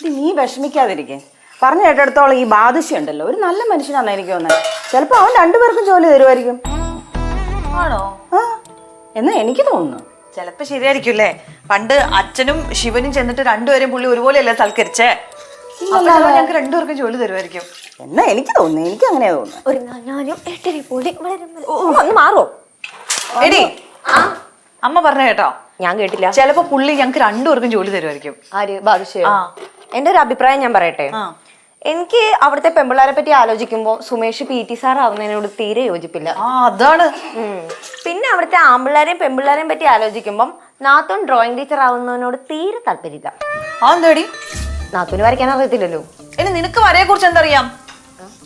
നീ വിഷമിക്കാതിരിക്കേ. പറഞ്ഞു കേട്ടിടത്തോളം ഈ ബാദുഷ ഉണ്ടല്ലോ ഒരു നല്ല മനുഷ്യനാണെന്ന് എനിക്ക് തോന്നുന്നത്. ചിലപ്പോ അവൻ രണ്ടുപേർക്കും ജോലി തരുമായിരിക്കും. ആണോ? ആ എന്നാ എനിക്ക് തോന്നുന്നു. ചിലപ്പോ ശരിയായിരിക്കും. പണ്ട് അച്ഛനും ശിവനും ചെന്നിട്ട് രണ്ടുപേരും പുള്ളി ഒരുപോലെയല്ലേ സൽക്കരിച്ചേ. ഞങ്ങൾക്ക് രണ്ടുപേർക്കും ജോലി തരുമായിരിക്കും എന്നാ എനിക്ക് തോന്നുന്നു. എനിക്ക് അങ്ങനെയാ തോന്നുന്നു. ഒരു ഞാനും ഏട്ടനെ പോലെ ഒന്ന് മാറോ എടി. അമ്മ പറഞ്ഞ കേട്ടോ? ഞാൻ കേട്ടില്ല. ചിലപ്പോ പുള്ളി ഞങ്ങൾക്ക് രണ്ടുപേർക്കും ജോലി തരുമായിരിക്കും. ആര്? ബാദുഷ? എന്റെ ഒരു അഭിപ്രായം ഞാൻ പറയട്ടെ. എനിക്ക് അവിടുത്തെ പെമ്പിള്ളാരെ പറ്റി ആലോചിക്കുമ്പോ സുമേഷ് PT സാർ ആവുന്നതിനോട് തീരെ യോജിപ്പില്ല. അതാണ്. പിന്നെ അവിടുത്തെ ആമ്പിള്ളാരെയും പെമ്പിള്ളാരെയും പറ്റി ആലോചിക്കുമ്പം നാത്തൂൻ ഡ്രോയിങ് ടീച്ചർ ആവുന്നതിനോട് തീരെ താല്പര്യമില്ല. അതെന്താടി? നാത്തൂന് വരയ്ക്കാൻ അറിയത്തില്ലല്ലോ. ഇനി നിനക്ക് വരയെ കുറിച്ച് എന്തറിയാം?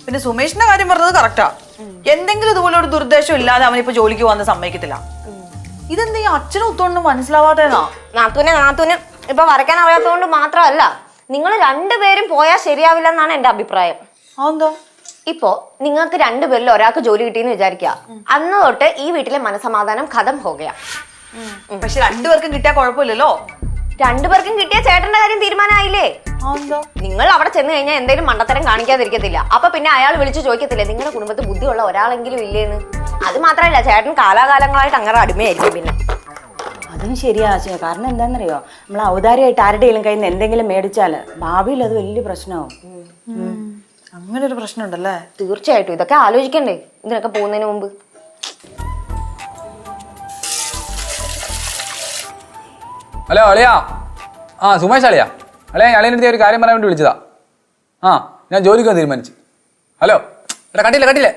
പിന്നെ സുമേഷിന്റെ കാര്യം പറഞ്ഞത് കറക്റ്റാ. എന്തെങ്കിലും ഇതുപോലെ ഒരു ദുർദ്ദേശം ഇല്ലാതെ അവനിപ്പോ ജോലിക്ക് പോകാൻ സമ്മതിക്കത്തില്ല. ഇതെന്താ ഈ അച്ഛനും ഒത്തൊന്നും മനസ്സിലാവാത്തേന്നാ? നാത്തൂന് ഇപ്പൊ വരയ്ക്കാൻ അറിയാത്തതുകൊണ്ട് മാത്രമല്ല, നിങ്ങൾ രണ്ടുപേരും പോയാൽ ശരിയാവില്ല എന്നാണ് എന്റെ അഭിപ്രായം. അതെന്താ? ഇപ്പോ നിങ്ങൾക്ക് രണ്ടുപേരിൽ ഒരാൾക്ക് ജോലി കിട്ടിയെന്ന് വിചാരിക്കുക, അന്ന് തൊട്ട് ഈ വീട്ടിലെ മനസമാധാനം ഖതം പോകുക. പക്ഷെ രണ്ടുപേർക്കും കിട്ടിയാ കുഴപ്പമില്ലല്ലോ. രണ്ടുപേർക്കും കിട്ടിയ ചേട്ടന്റെ കാര്യം തീരുമാനമായില്ലേ? നിങ്ങൾ അവിടെ ചെന്ന് കഴിഞ്ഞാൽ എന്തെങ്കിലും മണ്ടത്തരം കാണിക്കാതിരിക്കത്തില്ല. അപ്പൊ പിന്നെ അയാൾ വിളിച്ചു ചോദിക്കത്തില്ലേ നിങ്ങളുടെ കുടുംബത്തിൽ ബുദ്ധിയുള്ള ഒരാളെങ്കിലും ഇല്ലേന്ന്? അത് മാത്രമല്ല, ചേട്ടൻ കാലാകാലങ്ങളായിട്ട് അങ്ങനെ അടിമയായിരിക്കും. പിന്നെ അതും ശരിയാ. കാരണം എന്താണെന്നറിയോ, നമ്മൾ ഔദാര്യമായിട്ട് ആരുടെയും കയ്യിൽ നിന്ന് എന്തെങ്കിലും മേടിച്ചാല് ഭാവിയിൽ അത് വലിയ പ്രശ്നമാവും. അങ്ങനെ ഒരു പ്രശ്നം ഉണ്ടല്ലേ? തീർച്ചയായിട്ടും. ഇതൊക്കെ ആലോചിക്കണ്ടേ ഇതിനൊക്കെ പോകുന്നതിന് മുമ്പ്? ഹലോ അളിയാ. സുമേഷ് അളിയാ. അളിയാ, ഞാൻ അളിയൻ്റെ അടുത്ത് ഒരു കാര്യം പറയാൻ വേണ്ടി വിളിച്ചതാ. ഞാൻ ജോലിക്ക് പോകാൻ തീരുമാനിച്ചു. ഹലോ എടാ, കട്ടില്ലേ.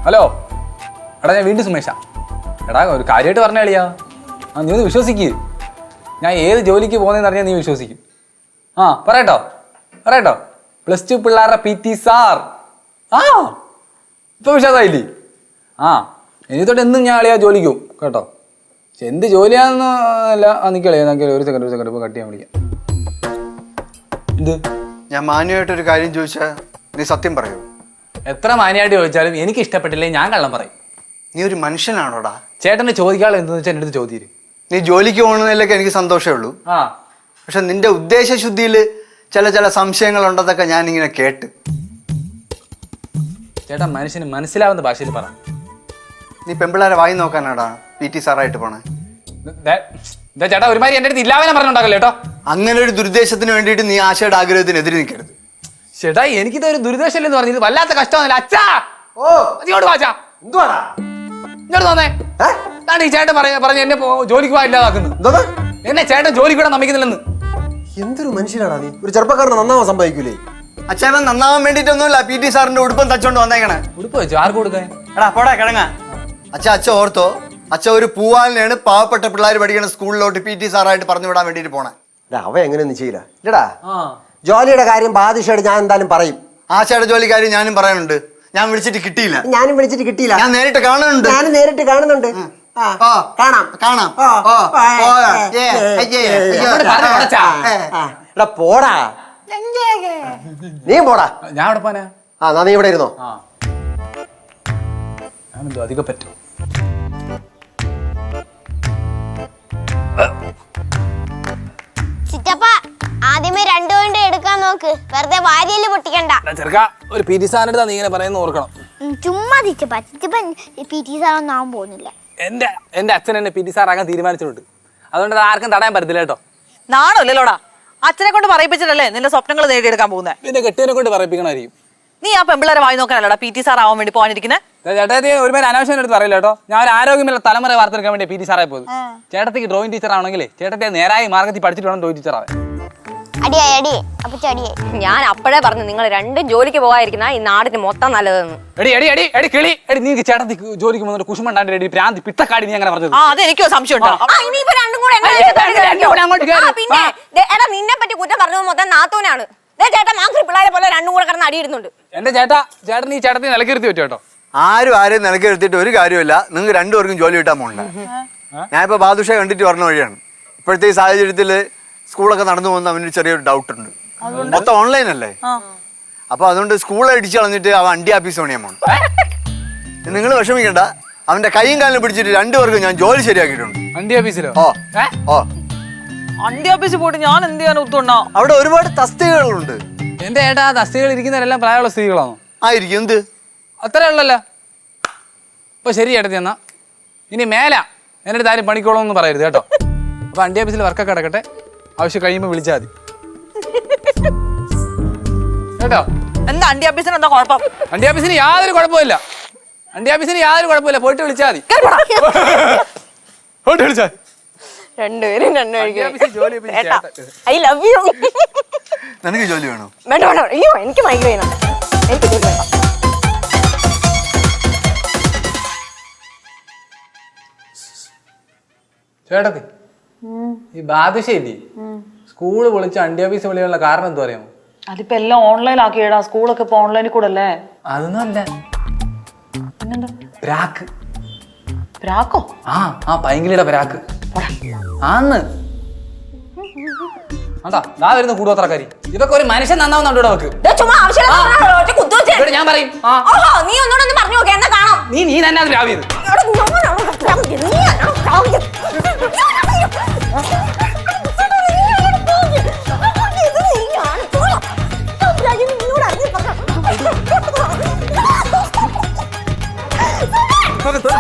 ഹലോ എടാ, ഞാൻ വീണ്ടും സുമേഷാ. എടാ, ഒരു കാര്യമായിട്ട് പറഞ്ഞ അളിയാ. നീ ഒന്ന് വിശ്വസിക്ക്. ഞാൻ ഏത് ജോലിക്ക് പോകുന്നതെന്ന് അറിഞ്ഞാൽ നീ വിശ്വസിക്കും. പറയട്ടോ +2 പിള്ളേരുടെ PT സാർ. ഇപ്പൊ വിശ്വാസമായില്ലേ? ഇനി തൊട്ട് എന്നും ഞാൻ അളിയാ ജോലിക്ക് പോകും കേട്ടോ. പക്ഷെ എന്ത് ജോലിയാണെന്ന് അല്ല. നിൽക്കളിയാ ഒരു സെക്കൻഡ് ഇപ്പൊ കട്ട് ചെയ്യാൻ വിളിക്കാം. എന്ത്? ഞാൻ മാന്യമായിട്ടൊരു കാര്യം ചോദിച്ചാൽ നീ സത്യം പറയൂ? എത്ര മാന്യമായിട്ട് ചോദിച്ചാലും എനിക്ക് ഇഷ്ടപ്പെട്ടില്ലേ ഞാൻ കള്ളം പറയും. നീ ഒരു മനുഷ്യനാണോടാ? ചേട്ടനെ ചോദിക്കാനുള്ള എന്തെന്ന് വെച്ചാൽ എൻ്റെ അടുത്ത് ചോദ്യം. നീ ജോലിക്ക് പോകുന്നതിലൊക്കെ എനിക്ക് സന്തോഷമേ ഉള്ളൂ. പക്ഷെ നിന്റെ ഉദ്ദേശശുദ്ധിയിൽ ചില സംശയങ്ങളുണ്ടെന്നൊക്കെ ഞാനിങ്ങനെ കേട്ട്. ചേട്ടാ, മനുഷ്യന് മനസ്സിലാവുന്ന ഭാഷയിൽ പറ. നീ പെമ്പിള്ളാരെ വായി നോക്കാനാടാ PT സാറായിട്ട് പോണേ? ചേട്ടാ, ഒരുമാതിരി എൻ്റെ അടുത്ത് ഇല്ലാതെ പറഞ്ഞുണ്ടാക്കല്ലേ കേട്ടോ. അങ്ങനെ ഒരു ദുരുദ്ദേശത്തിന് വേണ്ടിയിട്ട് നീ ആശയുടെ ആഗ്രഹത്തിന് എതിരെ നിൽക്കരുത്. ചേട്ടാ, എനിക്കിത് ഒരു ദുരിതാശല്ലെന്ന് പറഞ്ഞത് വല്ലാത്ത കഷ്ടമൊന്നുമില്ല. അച്ഛാ, ഇങ്ങോട്ട് വാച്ചാ. എന്തുവാടാ ഇങ്ങോട്ട് തോന്നേ. ഈ ചേട്ടൻ പറഞ്ഞ എന്നെ ജോലിക്ക് പോകാൻ ഇല്ലാതാക്കുന്നു. എന്നെ ചേട്ടൻ ജോലിക്ക് കൂടെ നമിക്കുന്നില്ലെന്ന്. എന്തൊരു മനുഷ്യനാടാ നീ? ഒരു ചെറുപ്പക്കാരനെ നന്നാവാൻ സമ്മതിക്കൂലേ? അച്ഛൻ നന്നാവാൻ വേണ്ടിയിട്ടൊന്നുമില്ല PT സാറിന്റെ ഉടുപ്പം തച്ചോണ്ട് വന്നേക്കണേ. ഉടുപ്പ് വെച്ചു ആർക്ക് കൊടുക്കാൻ? എടാ പോടാ കിഴങ്ങ. അച്ഛൻ ഓർത്തോ, അച്ഛൻ ഒരു പൂവാലിനെയാണ് പാവപ്പെട്ട പിള്ളേർ പഠിക്കുന്ന സ്കൂളിലോട്ട് PT സാറായിട്ട് പറഞ്ഞു വിടാൻ വേണ്ടിട്ട് പോണേ. അവ എങ്ങനെയൊന്നും ചെയ്യില്ല ഇല്ലടാ. ജോലിയുടെ കാര്യം ബാധിച്ചായിട്ട് ഞാൻ എന്തായാലും പറയും. ആശയുടെ ജോലിക്കാര്യം ഞാനും പറയാനുണ്ട്. ഞാൻ വിളിച്ചിട്ട് കിട്ടിയില്ല. ഞാനും വിളിച്ചിട്ട് കിട്ടിയില്ല. ഞാൻ നേരിട്ട് കാണുന്നുണ്ട്. ഞാൻ നേരിട്ട് കാണുന്നുണ്ട്. കാണാം. പോടാ, നീ പോടാ. ഞാൻ അവിടെ പോനാ. നീ ഇവിടെ ഇരുന്നോ. ഞാനെന്തോ അധികം പറ്റും. ചിറ്റപ്പ, ആദ്യമേ 2 കൊണ്ട് എടുക്കാൻ നോക്ക്. വെറുതെ വാരിയല് പൊട്ടിക്കണ്ട. ചെറുക്ക, ഒരു PT സാറിന്റെ അടുത്താ നീ ഇങ്ങനെ പറയുന്ന ഓർക്കണം. ചുമ്മാ ചിറ്റപ്പ PT സാറൊന്നും ആവാൻ പോകുന്നില്ല. എന്റെ അച്ഛൻ എന്നെ PT സാറാകാൻ തീരുമാനിച്ചിട്ടുണ്ട്. അതുകൊണ്ട് ആർക്കും തടയാൻ പറ്റത്തില്ല കേട്ടോ. നാണോ ഇല്ലല്ലോടാ? അച്ഛനെ കൊണ്ട് പറയിപ്പിച്ചിട്ടല്ലേ നിന്റെ സ്വപ്നങ്ങൾ നേടിയെടുക്കാൻ പോകുന്നത്. പിന്നെ കെട്ടിയനെ കൊണ്ട് പറയിപ്പിക്കണമായിരിക്കും. നീ ആ പെമ്പിള്ളേരെ വായി നോക്കാനല്ലടാ PT സാർ ആവാൻ വേണ്ടി പോകാനിരിക്കുന്നത്. ചേട്ടത്തി ഒരുമാതിരി അനാവശ്യം എടുത്ത് പറയില്ല കേട്ടോ. ഞാൻ ഒരു ആരോഗ്യമുള്ള തലമുറ വാർത്തെടുക്കാൻ വേണ്ടി PT സാറായി പോയത്. ചേട്ടത്തിക്ക് ഡ്രോയിങ് ടീച്ചർ ആവണമെങ്കിലേ ചേട്ടത്തെ നേരായ മാർഗത്തിൽ പഠിച്ചിട്ട് വേണം ഡ്രോയിങ് ടീച്ചർ ആവാൻ. ഞാൻ അപ്പോഴേ പറഞ്ഞു നിങ്ങൾ രണ്ടും ജോലിക്ക് പോകാതിരിക്കുന്ന ഈ നാടിന് മൊത്തം നല്ലതെന്ന്. നീ ചേട്ടത്തിക്ക് ജോലിക്ക് പോകുന്ന കുശുമണ്ടാണ്ട് പ്രാന്തി പിത്തക്കാടി നീ അങ്ങനെ പറഞ്ഞത്. അതെനിക്കോ സംശയം ഉണ്ടോ? പിന്നെ നിന്നെ പറ്റി കുറ്റം പറഞ്ഞത് മൊത്തം നാത്തൂനാണ്. ചേട്ടാ, മാക്രി പിള്ളേരെ പോലെ രണ്ടും കൂടെ കിടന്ന് അടിയിടുന്നുണ്ട്. എന്റെ ചേട്ടൻ ഈ ചേട്ടത്തി നിലക്കിരുത്തി വെച്ചു കേട്ടോ. ആരെയും നിലക്കിരുത്തിയിട്ട് ഒരു കാര്യമില്ല. നിങ്ങൾക്ക് രണ്ടുപേർക്കും ജോലി കിട്ടാൻ പോകണ്ട. ഞാനിപ്പോ ബാദുഷ കണ്ടിട്ട് പറഞ്ഞ വഴിയാണ്. ഇപ്പോഴത്തെ ഈ സാഹചര്യത്തിൽ സ്കൂളൊക്കെ നടന്നു പോകുന്ന അവനൊരു ചെറിയൊരു ഡൗട്ട് ഉണ്ട്. മൊത്തം ഓൺലൈൻ അല്ലേ? അപ്പൊ അതുകൊണ്ട് സ്കൂൾ അടിച്ചു കളഞ്ഞിട്ട് അവൻ അണ്ടി ആഫീസ് പണിയാൻ പോകണം. നിങ്ങൾ വിഷമിക്കണ്ട. അവന്റെ കൈയും കാലിലും പിടിച്ചിട്ട് രണ്ടുപേർക്കും ഞാൻ ജോലി ശരിയാക്കിയിട്ടുണ്ട്. അണ്ടി ഓഫീസിലോ? അണ്ടി ഓഫീസിൽ പോയിട്ട് ഞാൻ എന്ത് ചെയ്യാൻ ഉത്തോണ്ണ? അവിടെ ഒരുപാട് തസ്തികകളുണ്ട്. എന്റെ ഏട്ടാ ആ തസ്തികകൾ ഇരിക്കുന്നവരെല്ലാം പ്രായമുള്ള സ്ത്രീകളാണോ? ആയിരിക്കും. എന്ത് അത്രേ ഉള്ളല്ലോ. അപ്പൊ ശരി ഏട്ടത്തി എന്നാ ഇനി മേല എൻ്റെ അടുത്ത് ആരും പണിക്കോളൊന്നും പറയരുത് കേട്ടോ. അപ്പൊ അണ്ടി ഓഫീസിൽ വർക്കൊക്കെ കിടക്കട്ടെ, ആവശ്യം കഴിയുമ്പോൾ വിളിച്ചാൽ മതി കേട്ടോ. എന്താ അണ്ടി ഓഫീസിന് എന്താ കുഴപ്പം? അണ്ടി ഓഫീസിന് യാതൊരു കുഴപ്പമില്ല, അണ്ടി ഓഫീസിന് യാതൊരു കുഴപ്പമില്ല. പോയിട്ട് വിളിച്ചാൽ മതി, പോയിട്ട് വിളിച്ചാൽ മതി. രണ്ടുപേരും ജോലി ഐ ലവ് യു. നിനക്ക് ജോലി വേണോ? വേണ്ട വേണ്ട, അയ്യോ എനിക്ക് മൈഗ്രൈൻ ആണ്, എനിക്ക് ജോലി വേണ്ട. ചേട്ടത്തി ഈ ബാദുഷയില്ലേ സ്കൂള് വിളിച്ച് അണ്ടി ഓഫീസ് വിളിയുള്ള കാരണം എന്താ പറയാമോ? അതിപ്പോ എല്ലാം ഓൺലൈൻ ആക്കിയടാ, സ്കൂളൊക്കെ ഇപ്പൊ ഓൺലൈനിൽ കൂടെ അല്ലേ. അതൊന്നും അല്ല, പിന്നെന്താ? പ്രാക്ക്. പ്രാക്കോ? ആ പൈങ്കിളിയുടെ പ്രാക്ക് ആന്ന്. അതാ ദാ വരുന്ന കൂടോത്രക്കാരി. ഇതൊക്കെ ഒരു മനുഷ്യൻ നന്നാവുന്നുണ്ടോ അവക്ക്? ഞാൻ പറയും നീ ഒന്നുകൂടെ പറഞ്ഞു നോക്കി, എന്നാ കാണാം. നീ തന്നെ അത് രാവിയത്.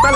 തല